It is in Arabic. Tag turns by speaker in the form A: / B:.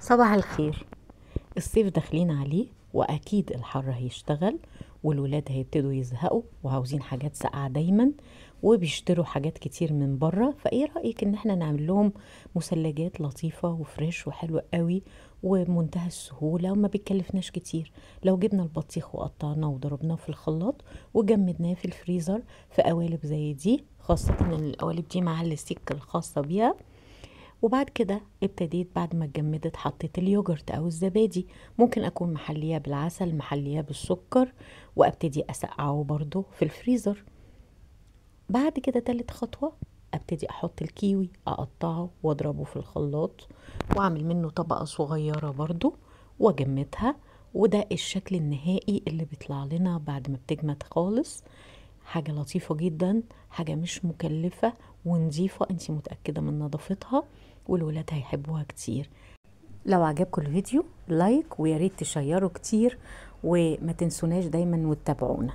A: صباح الخير. الصيف داخلين عليه واكيد الحر هيشتغل والولاد هيبتدوا يزهقوا وعاوزين حاجات ساقعة دايما وبيشتروا حاجات كتير من بره. فايه رأيك ان احنا نعمل لهم مثلجات لطيفة وفريش وحلوة قوي ومنتهى السهولة وما بيكلفناش كتير؟ لو جبنا البطيخ وقطعناه وضربناه في الخلاط وجمدناه في الفريزر في قوالب زي دي، خاصة ان القوالب دي معاها الستيك الخاصة بيها. وبعد كده ابتديت بعد ما اتجمدت حطيت اليوجرت او الزبادي، ممكن اكون محلياه بالعسل محلياه بالسكر، وابتدي اسقعه برضو في الفريزر. بعد كده تالت خطوة ابتدي احط الكيوي اقطعه واضربه في الخلاط واعمل منه طبقة صغيرة برضو واجمدها. وده الشكل النهائي اللي بيطلع لنا بعد ما بتجمد خالص. حاجة لطيفة جدا، حاجة مش مكلفة ونظيفة، انتي متأكدة من نظافتها والولاد هيحبوها كتير. لو عجبكم الفيديو لايك وياريت تشيروا كتير وما تنسوناش دايما وتتابعونا.